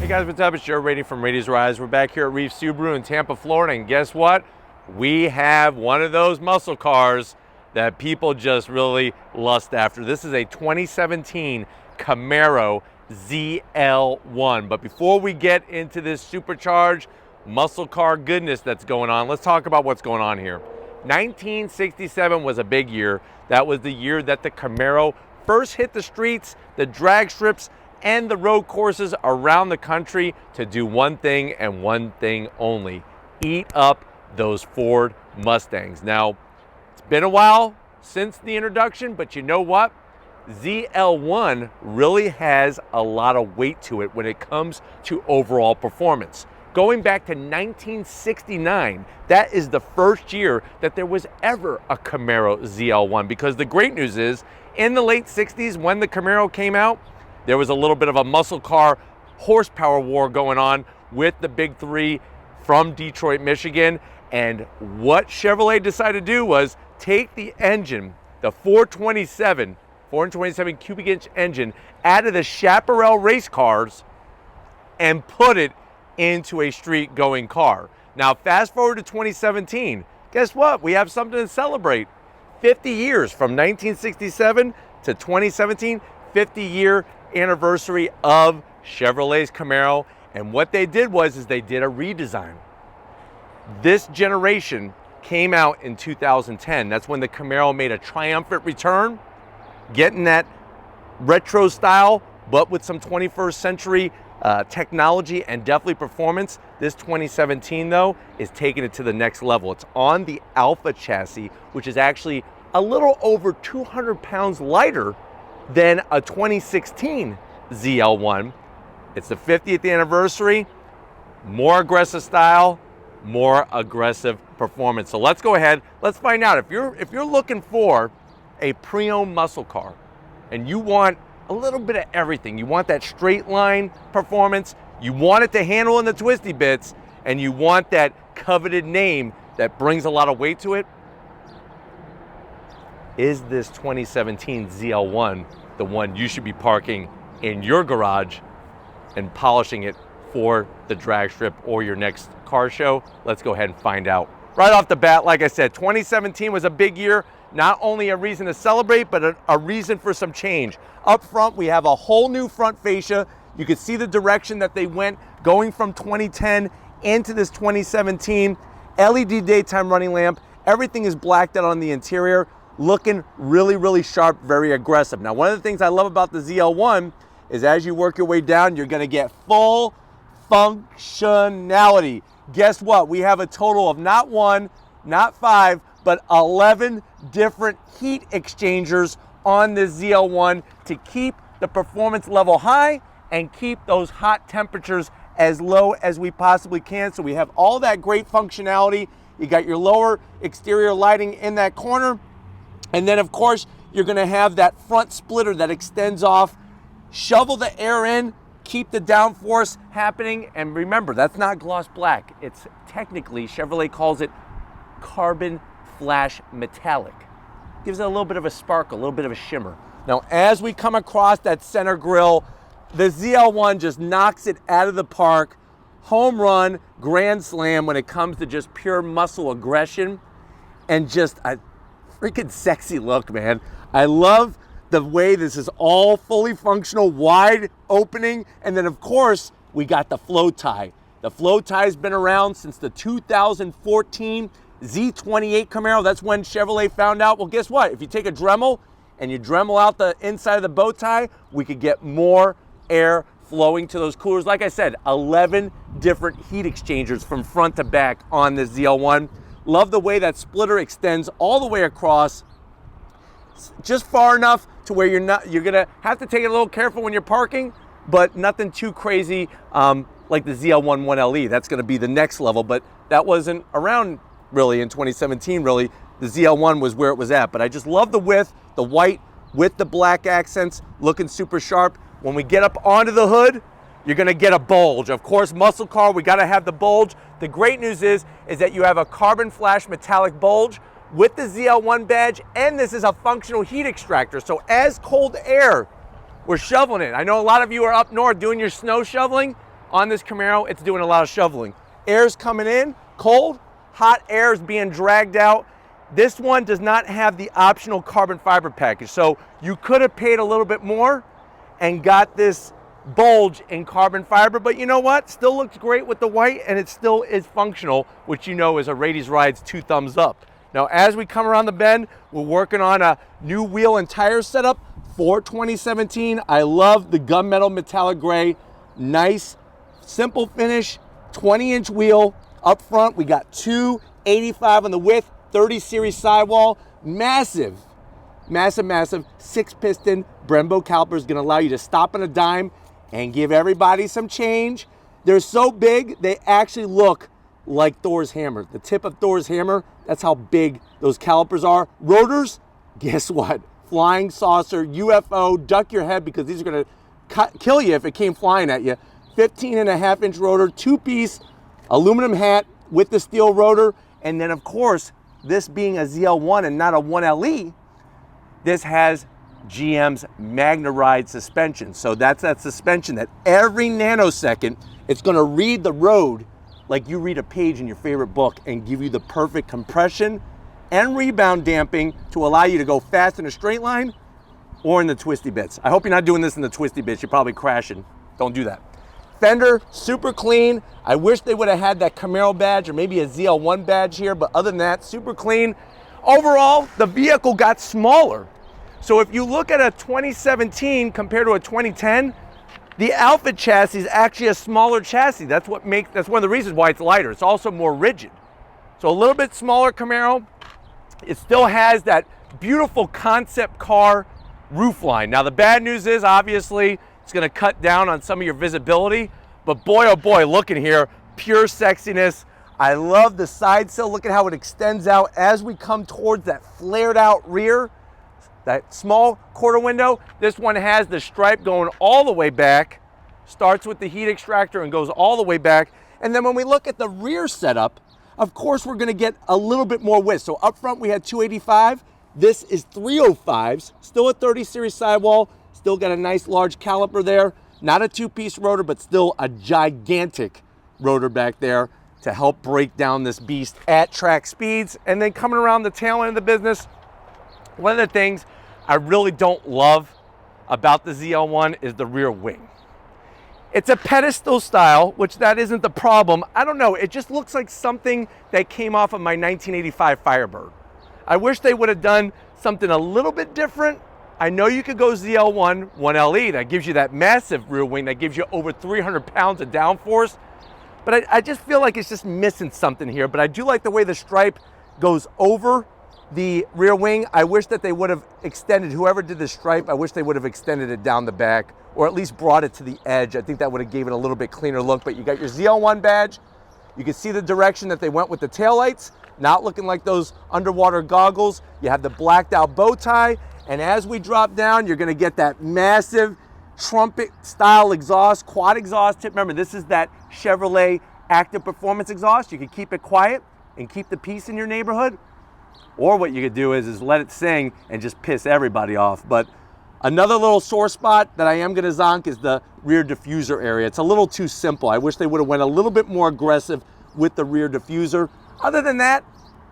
Hey guys, what's up? It's Joe Rady from Rady's Rise. We're back here at Reef Subaru in Tampa, Florida, and guess what? We have one of those muscle cars that people just really lust after. This is a 2017 Camaro ZL1. But before we get into this supercharged muscle car goodness that's going on, let's talk about what's going on here. 1967 was a big year. That was the year that the Camaro first hit the streets, the drag strips, and the road courses around the country to do one thing and one thing only: eat up those Ford Mustangs. Now, it's been a while since the introduction, but you know what? ZL1 really has a lot of weight to it when it comes to overall performance. Going back to 1969, that is the first year that there was ever a Camaro ZL1, because the great news is, in the late 60s, when the Camaro came out, there was a little bit of a muscle car horsepower war going on with the big three from Detroit, Michigan. And what Chevrolet decided to do was take the engine, the 427 cubic inch engine, out of the Chaparral race cars and put it into a street going car. Now, fast forward to 2017, guess what? We have something to celebrate. 50 years from 1967 to 2017, 50-year anniversary of Chevrolet's Camaro. And what they did was they did a redesign. This generation came out in 2010. That's when the Camaro made a triumphant return, getting that retro style, but with some 21st century technology and definitely performance. This 2017 though is taking it to the next level. It's on the Alpha chassis, which is actually a little over 200 pounds lighter than a 2016 ZL1. It's the 50th anniversary, more aggressive style, more aggressive performance. So let's go ahead, let's find out. If you're looking for a pre-owned muscle car and you want a little bit of everything, you want that straight line performance, you want it to handle in the twisty bits, and you want that coveted name that brings a lot of weight to it, is this 2017 ZL1 the one you should be parking in your garage and polishing it for the drag strip or your next car show? Let's go ahead and find out. Right off the bat, like I said, 2017 was a big year. Not only a reason to celebrate, but a reason for some change. Up front, we have a whole new front fascia. You can see the direction that they went going from 2010 into this 2017. LED daytime running lamp. Everything is blacked out on the interior, looking really, really sharp, very aggressive. Now, one of the things I love about the ZL1 is as you work your way down, you're gonna get full functionality. Guess what? We have a total of not one, not five, but 11 different heat exchangers on this ZL1 to keep the performance level high and keep those hot temperatures as low as we possibly can. So we have all that great functionality. You got your lower exterior lighting in that corner. And then of course, you're gonna have that front splitter that extends off, shovel the air in, keep the downforce happening. And remember, that's not gloss black. It's technically, Chevrolet calls it carbon flash metallic. Gives it a little bit of a sparkle, a little bit of a shimmer. Now, as we come across that center grille, the ZL1 just knocks it out of the park. Home run, grand slam when it comes to just pure muscle aggression and just a freaking sexy look, man. I love the way this is all fully functional, wide opening. And then of course, we got the flow tie. The flow tie's been around since the 2014 Z28 Camaro. That's when Chevrolet found out, well, guess what? If you take a Dremel and you Dremel out the inside of the bow tie, we could get more air flowing to those coolers. Like I said, 11 different heat exchangers from front to back on this ZL1. Love the way that splitter extends all the way across, just far enough to where you're gonna have to take it a little careful when you're parking, but nothing too crazy like the ZL1 1LE. That's gonna be the next level, but that wasn't around really in 2017, really. The ZL1 was where it was at, but I just love the width, the white with the black accents, looking super sharp. When we get up onto the hood, you're gonna get a bulge. Of course, muscle car, we gotta have the bulge. The great news is that you have a carbon flash metallic bulge with the ZL1 badge, and this is a functional heat extractor. So as cold air, we're shoveling it. I know a lot of you are up north doing your snow shoveling. on this Camaro, it's doing a lot of shoveling. Air's coming in, cold, hot air is being dragged out. This one does not have the optional carbon fiber package. So you could have paid a little bit more and got this bulge in carbon fiber, but you know what? Still looks great with the white, and it still is functional, which you know is a Radies Rides 2 thumbs up. Now, as we come around the bend, we're working on a new wheel and tire setup for 2017. I love the gunmetal metallic gray. Nice, simple finish, 20-inch wheel. Up front, we got 285 on the width, 30 series sidewall. Massive, massive, massive 6-piston Brembo caliper is going to allow you to stop on a dime and give everybody some change. They're so big, they actually look like Thor's hammer. The tip of Thor's hammer, that's how big those calipers are. Rotors, guess what? Flying saucer, UFO, duck your head because these are gonna kill you if it came flying at you. 15.5-inch rotor, 2-piece aluminum hat with the steel rotor. And then of course, this being a ZL1 and not a 1LE, this has GM's MagnaRide suspension. So that's that suspension that every nanosecond, it's gonna read the road like you read a page in your favorite book and give you the perfect compression and rebound damping to allow you to go fast in a straight line or in the twisty bits. I hope you're not doing this in the twisty bits. You're probably crashing. Don't do that. Fender, super clean. I wish they would have had that Camaro badge or maybe a ZL1 badge here, but other than that, super clean. Overall, the vehicle got smaller. So if you look at a 2017 compared to a 2010, the Alpha chassis is actually a smaller chassis. That's one of the reasons why it's lighter. It's also more rigid. So a little bit smaller Camaro. It still has that beautiful concept car roof line. Now the bad news is obviously it's gonna cut down on some of your visibility, but boy, oh boy, look in here, pure sexiness. I love the side sill. Look at how it extends out as we come towards that flared out rear. That small quarter window, this one has the stripe going all the way back, starts with the heat extractor and goes all the way back. And then when we look at the rear setup, of course, we're gonna get a little bit more width. So up front, we had 285. This is 305s, still a 30 series sidewall, still got a nice large caliper there. Not a 2-piece rotor, but still a gigantic rotor back there to help break down this beast at track speeds. And then coming around the tail end of the business, one of the things I really don't love about the ZL1 is the rear wing. It's a pedestal style, which that isn't the problem. I don't know, it just looks like something that came off of my 1985 Firebird. I wish they would have done something a little bit different. I know you could go ZL1 1LE, that gives you that massive rear wing, that gives you over 300 pounds of downforce. But I just feel like it's just missing something here. But I do like the way the stripe goes over the rear wing. I wish that they would have extended, whoever did the stripe, I wish they would have extended it down the back or at least brought it to the edge. I think that would have gave it a little bit cleaner look. But you got your ZL1 badge. You can see the direction that they went with the taillights, not looking like those underwater goggles. You have the blacked out bow tie. And as we drop down, you're gonna get that massive trumpet style exhaust, quad exhaust tip. Remember, this is that Chevrolet active performance exhaust. You can keep it quiet and keep the peace in your neighborhood. Or what you could do is let it sing and just piss everybody off. But another little sore spot that I am gonna zonk is the rear diffuser area. It's a little too simple. I wish they would have went a little bit more aggressive with the rear diffuser. Other than that,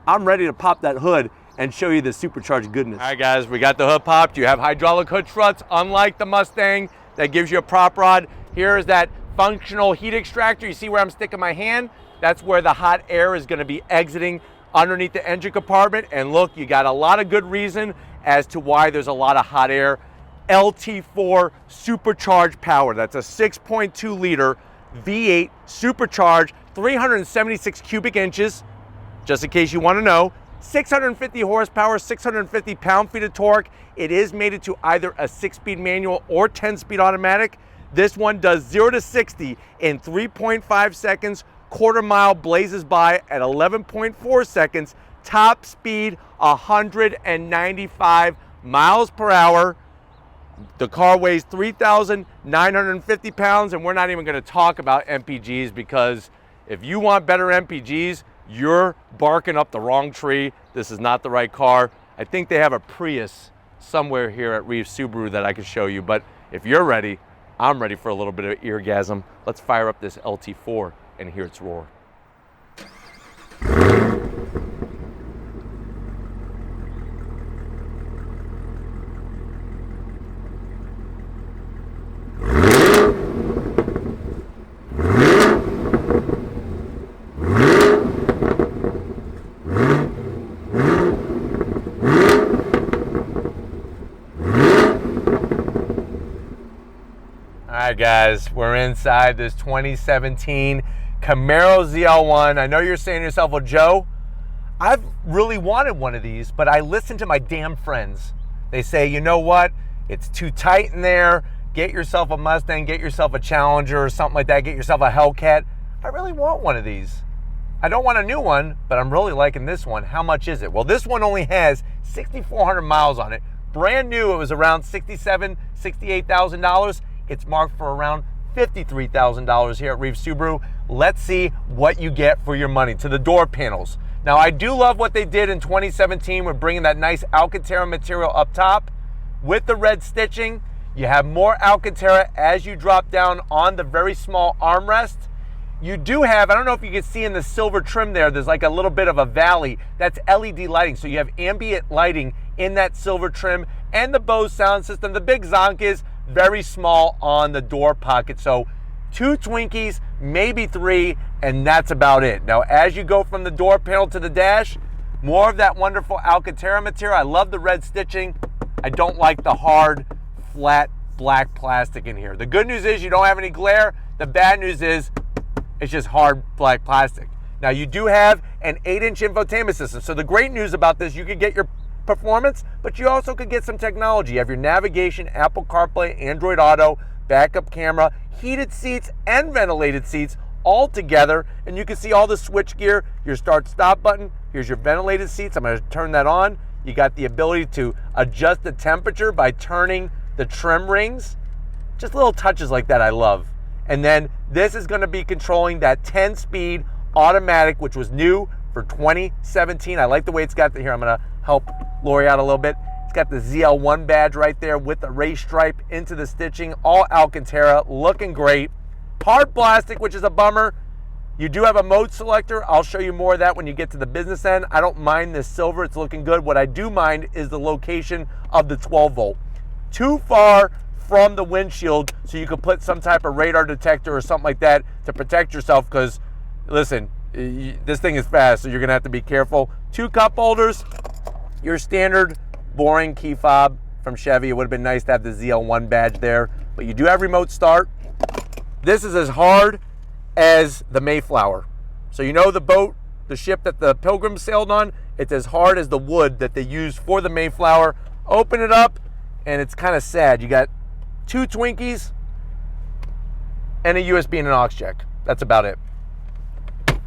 I'm ready to pop that hood and show you the supercharged goodness. All right guys, we got the hood popped. You have hydraulic hood struts, unlike the Mustang that gives you a prop rod. Here is that functional heat extractor. You see where I'm sticking my hand? That's where the hot air is gonna be exiting underneath the engine compartment. And look, you got a lot of good reason as to why there's a lot of hot air. LT4 supercharged power. That's a 6.2 liter V8 supercharged, 376 cubic inches, just in case you want to know. 650 horsepower, 650 pound-feet of torque. It is mated to either a 6-speed manual or 10-speed automatic. This one does 0 to 60 in 3.5 seconds. Quarter mile blazes by at 11.4 seconds. Top speed 195 miles per hour. The car weighs 3,950 pounds, and we're not even going to talk about MPGs, because if you want better MPGs, you're barking up the wrong tree. This is not the right car. I think they have a Prius somewhere here at Reeves Subaru that I can show you, but if you're ready, I'm ready for a little bit of eargasm. Let's fire up this LT4 and hear its roar. All right, guys, we're inside this 2017 Camaro ZL1. I know you're saying to yourself, well, Joe, I've really wanted one of these, but I listen to my damn friends. They say, you know what? It's too tight in there. Get yourself a Mustang, get yourself a Challenger or something like that. Get yourself a Hellcat. I really want one of these. I don't want a new one, but I'm really liking this one. How much is it? Well, this one only has 6,400 miles on it. Brand new, it was around $67,000, $68,000. It's marked for around $53,000 here at Reeve Subaru. Let's see what you get for your money. To the door panels. Now, I do love what they did in 2017 with bringing that nice Alcantara material up top with the red stitching. You have more Alcantara as you drop down on the very small armrest. You do have, I don't know if you can see in the silver trim there, there's like a little bit of a valley. That's LED lighting. So you have ambient lighting in that silver trim and the Bose sound system. The big zonk is very small on the door pocket. So 2 Twinkies, maybe 3, and that's about it. Now, as you go from the door panel to the dash, more of that wonderful Alcantara material. I love the red stitching. I don't like the hard, flat, black plastic in here. The good news is you don't have any glare. The bad news is it's just hard, black plastic. Now, you do have an 8-inch infotainment system. So the great news about this, you could get your performance, but you also could get some technology. You have your navigation, Apple CarPlay, Android Auto, backup camera, heated seats and ventilated seats all together, and you can see all the switch gear, your start stop button. Here's your ventilated seats. I'm going to turn that on. You got the ability to adjust the temperature by turning the trim rings. Just little touches like that I love. And then this is going to be controlling that 10-speed automatic, which was new for 2017. I like the way it's got here. I'm going to help Lori out a little bit. It's got the ZL1 badge right there with the race stripe into the stitching, all Alcantara, looking great. Hard plastic, which is a bummer. You do have a mode selector. I'll show you more of that when you get to the business end. I don't mind this silver, it's looking good. What I do mind is the location of the 12 volt. Too far from the windshield, so you could put some type of radar detector or something like that to protect yourself, because listen, this thing is fast, so you're gonna have to be careful. 2 cup holders, your standard boring key fob from Chevy. It would have been nice to have the ZL1 badge there, but you do have remote start. This is as hard as the Mayflower. So you know the boat, the ship that the Pilgrims sailed on, it's as hard as the wood that they used for the Mayflower. Open it up, and it's kind of sad. You got 2 Twinkies and a USB and an aux jack. That's about it.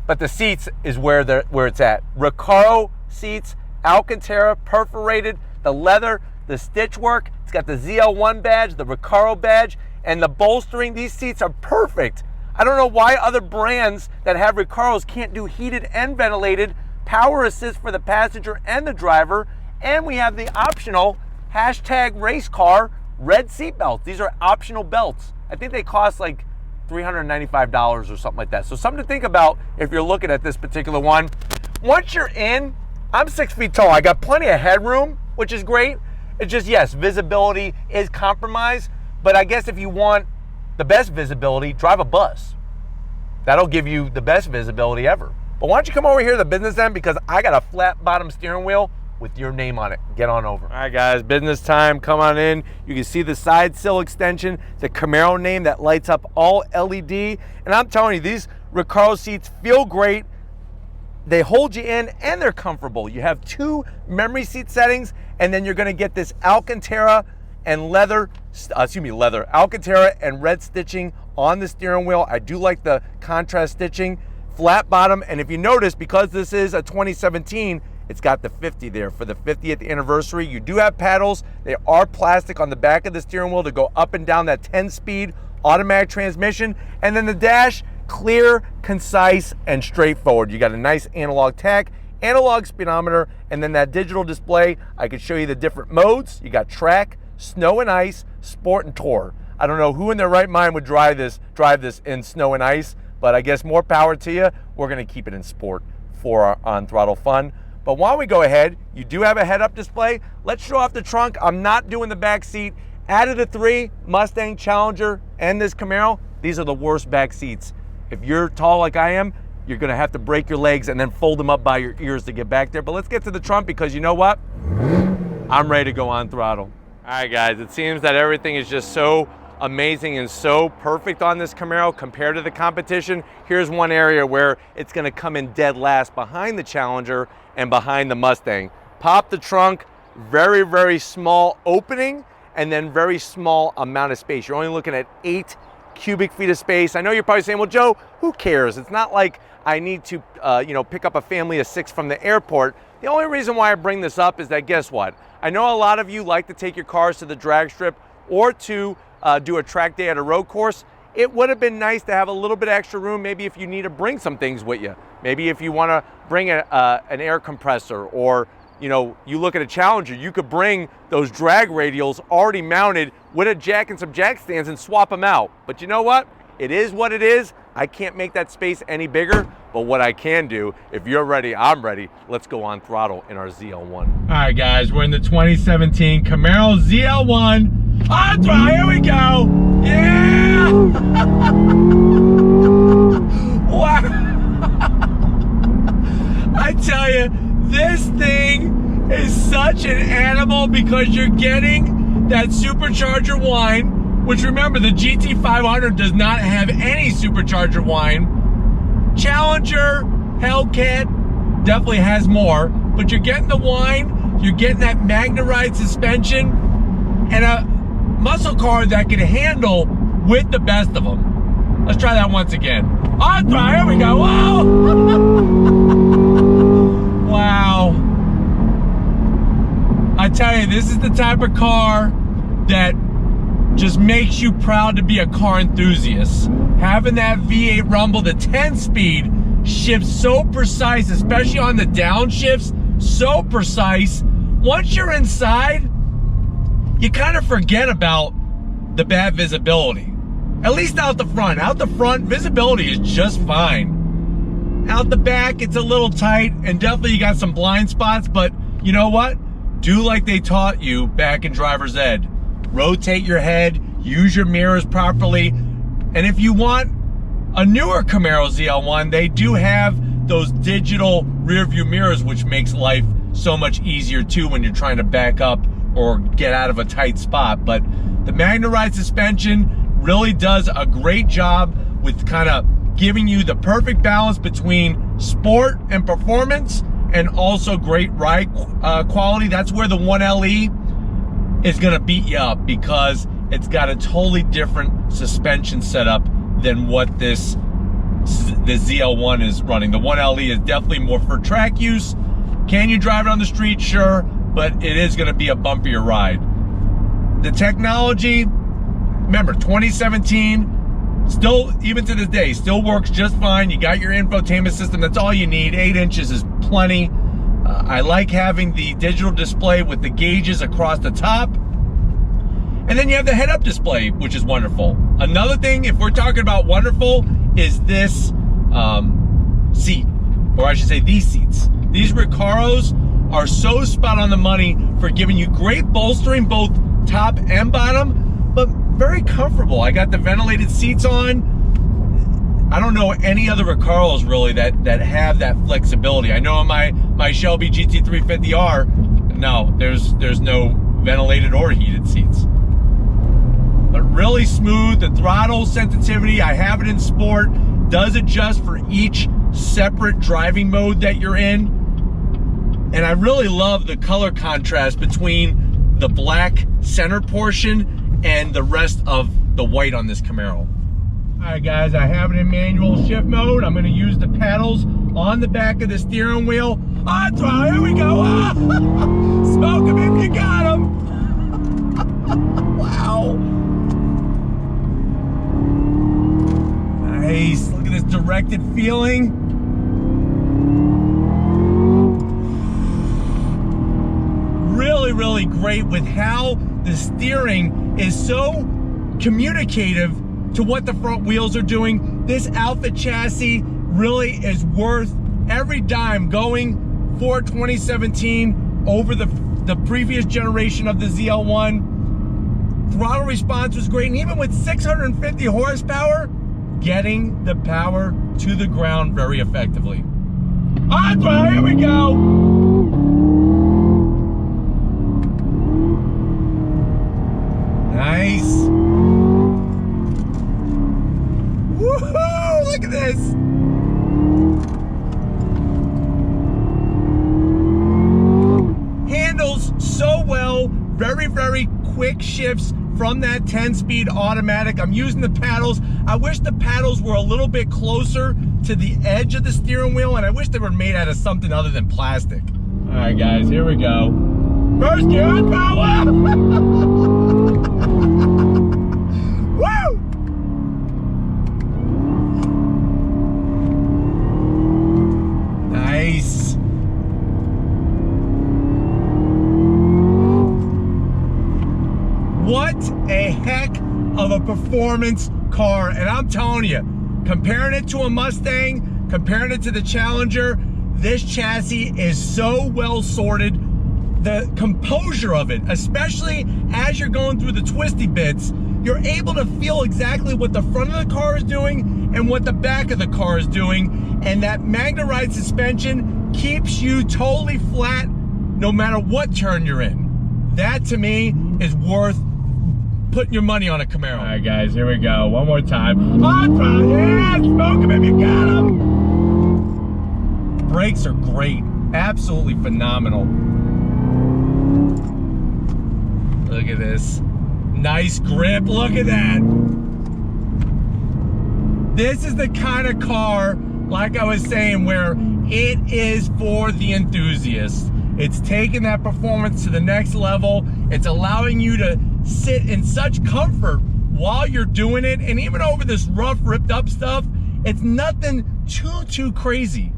But the seats is where it's at. Recaro seats, Alcantara, perforated, the leather, the stitch work. It's got the ZL1 badge, the Recaro badge, and the bolstering. These seats are perfect. I don't know why other brands that have Recaros can't do heated and ventilated, power assist for the passenger and the driver, and we have the optional #racecar red seat belts. These are optional belts. I think they cost like $395 or something like that. So something to think about if you're looking at this particular one. Once you're in, I'm 6 feet tall. I got plenty of headroom, which is great. It's just, yes, visibility is compromised, but I guess if you want the best visibility, drive a bus. That'll give you the best visibility ever. But why don't you come over here to the business end, because I got a flat bottom steering wheel with your name on it. Get on over. All right, guys, business time. Come on in. You can see the side sill extension, the Camaro name that lights up all LED. And I'm telling you, these Recaro seats feel great. They hold you in and they're comfortable. You have 2 memory seat settings, and then you're gonna get this Alcantara and Alcantara and red stitching on the steering wheel. I do like the contrast stitching, flat bottom, and if you notice, because this is a 2017, it's got the 50 there for the 50th anniversary. You do have paddles. They are plastic on the back of the steering wheel to go up and down that 10-speed automatic transmission. And then the dash, clear, concise, and straightforward. You got a nice analog tach, analog speedometer, and then that digital display. I could show you the different modes. You got track, snow and ice, sport, and tour. I don't know who in their right mind would drive this in snow and ice, but I guess more power to you. We're gonna keep it in sport for our on throttle fun. But while we go ahead, you do have a head-up display. Let's show off the trunk. I'm not doing the back seat. Out of the three, Mustang, Challenger, and this Camaro, these are the worst back seats. If you're tall like I am, you're gonna have to break your legs and then fold them up by your ears to get back there. But let's get to the trunk, because you know what? I'm ready to go on throttle. All right, guys, it seems that everything is just so amazing and so perfect on this Camaro compared to the competition. Here's one area where it's gonna come in dead last behind the Challenger and behind the Mustang. Pop the trunk, very, very small opening, and then very small amount of space. You're only looking at 8 cubic feet of space. I know you're probably saying, well, Joe, who cares? It's not like I need to pick up a family of 6 from the airport. The only reason why I bring this up is that, guess what? I know a lot of you like to take your cars to the drag strip or to do a track day at a road course. It would have been nice to have a little bit of extra room, maybe if you need to bring some things with you. Maybe if you want to bring an air compressor, or you look at a Challenger, you could bring those drag radials already mounted with a jack and some jack stands and swap them out. But you know what? It is what it is. I can't make that space any bigger, but what I can do, if you're ready, I'm ready. Let's go on throttle in our ZL1. All right, guys, we're in the 2017 Camaro ZL1. On throttle, here we go. Yeah! Wow! I tell you, this thing is such an animal, because you're getting that supercharger whine, which, remember, the GT500 does not have any supercharger whine. Challenger, Hellcat definitely has more, but you're getting the whine, you're getting that Magna Ride suspension, and a muscle car that can handle with the best of them. Let's try that once again. On throttle, here we go. Whoa! Wow. I tell you, this is the type of car that just makes you proud to be a car enthusiast. Having that V8 rumble, the 10-speed, shifts so precise, especially on the downshifts, so precise. Once you're inside, you kind of forget about the bad visibility. At least out the front. Out the front, visibility is just fine. Out the back, it's a little tight, and definitely you got some blind spots, but you know what? Do like they taught you back in driver's ed. Rotate your head, use your mirrors properly, and if you want a newer Camaro ZL1, they do have those digital rear view mirrors, which makes life so much easier too when you're trying to back up or get out of a tight spot. But the Magna Ride suspension really does a great job with kind of giving you the perfect balance between sport and performance, and also great ride quality. That's where the 1LE is gonna beat you up, because it's got a totally different suspension setup than what the ZL1 is running. The 1LE is definitely more for track use. Can you drive it on the street? Sure, but it is gonna be a bumpier ride. The technology, remember, 2017, still, even to this day, still works just fine. You got your infotainment system, that's all you need. 8 inches is plenty. I like having the digital display with the gauges across the top. And then you have the head-up display, which is wonderful. Another thing, if we're talking about wonderful, is this seat, or I should say these seats. These Recaros are so spot on the money for giving you great bolstering, both top and bottom, but very comfortable. I got the ventilated seats on. I don't know any other Recaros really that have that flexibility. I know on my Shelby GT350R, no, there's no ventilated or heated seats. But really smooth. The throttle sensitivity, I have it in sport, does adjust for each separate driving mode that you're in. And I really love the color contrast between the black center portion and the rest of the white on this Camaro. All right, guys, I have it in manual shift mode. I'm gonna use the pedals on the back of the steering wheel. On throttle, here we go. Ah! Smoke them if you got them. Wow. Nice, look at this directed feeling. Really, really great with how the steering is so communicative to what the front wheels are doing. This Alpha chassis really is worth every dime going for 2017 over the previous generation of the ZL1. Throttle response was great, and even with 650 horsepower, getting the power to the ground very effectively. On throttle, here we go. Nice. Woohoo! Look at this. Handles so well. Very, very quick shifts from that 10-speed automatic. I'm using the paddles. I wish the paddles were a little bit closer to the edge of the steering wheel, and I wish they were made out of something other than plastic. All right, guys, here we go. First gear on power. Woo! Nice. What a heck of a performance car. And I'm telling you, comparing it to a Mustang, comparing it to the Challenger, this chassis is so well sorted. The composure of it, especially as you're going through the twisty bits, you're able to feel exactly what the front of the car is doing and what the back of the car is doing. And that Magna-Ride suspension keeps you totally flat no matter what turn you're in. That to me is worth putting your money on a Camaro. All right, guys, here we go. One more time. On, yeah, smoke him if you got him. Brakes are great. Absolutely phenomenal. Look at this. Nice grip. Look at that. This is the kind of car, like I was saying, where it is for the enthusiasts. It's taking that performance to the next level. It's allowing you to sit in such comfort while you're doing it. And even over this rough, ripped up stuff, it's nothing too crazy.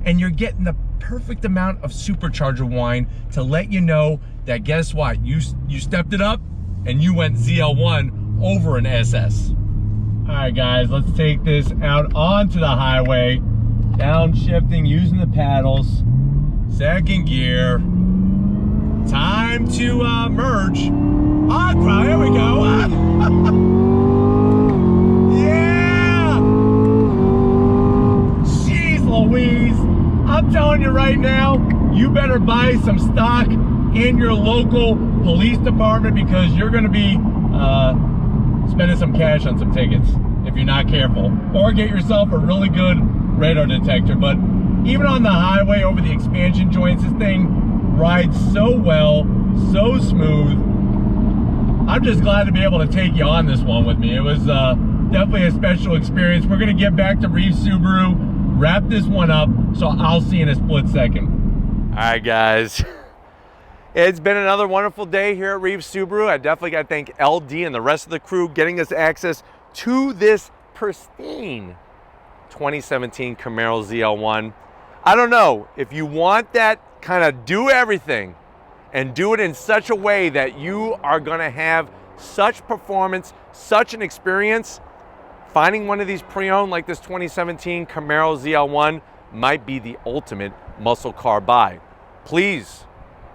And you're getting the perfect amount of supercharger whine to let you know that, guess what? You stepped it up and you went ZL1 over an SS. All right, guys, let's take this out onto the highway. Downshifting, using the paddles. Second gear. Time to merge. On throttle, here we go. Yeah! Jeez Louise. I'm telling you right now, you better buy some stock in your local police department, because you're gonna be spending some cash on some tickets if you're not careful. Or get yourself a really good radar detector. But even on the highway over the expansion joints, this thing rides so well, so smooth. I'm just glad to be able to take you on this one with me. It was definitely a special experience. We're gonna get back to Reeve Subaru, wrap this one up, so I'll see you in a split second. All right, guys. It's been another wonderful day here at Reeve Subaru. I definitely got to thank LD and the rest of the crew getting us access to this pristine 2017 Camaro ZL1. I don't know, if you want that kind of do everything and do it in such a way that you are going to have such performance, such an experience, finding one of these pre-owned like this 2017 Camaro ZL1 might be the ultimate muscle car buy. Please,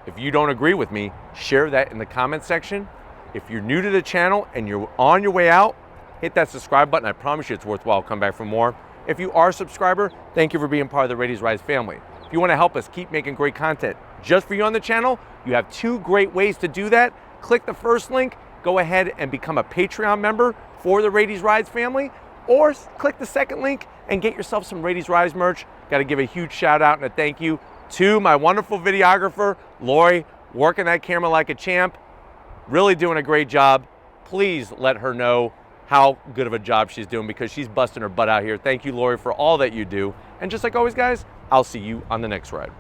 if you don't agree with me, share that in the comment section. If you're new to the channel and you're on your way out, hit that subscribe button. I promise you it's worthwhile. Come back for more. If you are a subscriber, thank you for being part of the Ladies Rise family. If you want to help us keep making great content just for you on the channel, you have two great ways to do that. Click the first link, go ahead and become a Patreon member for the Ladies Rise family, or click the second link and get yourself some Ladies Rise merch. Got to give a huge shout out and a thank you to my wonderful videographer, Lori, working that camera like a champ, really doing a great job. Please let her know how good of a job she's doing, because she's busting her butt out here. Thank you, Lori, for all that you do. And just like always, guys, I'll see you on the next ride.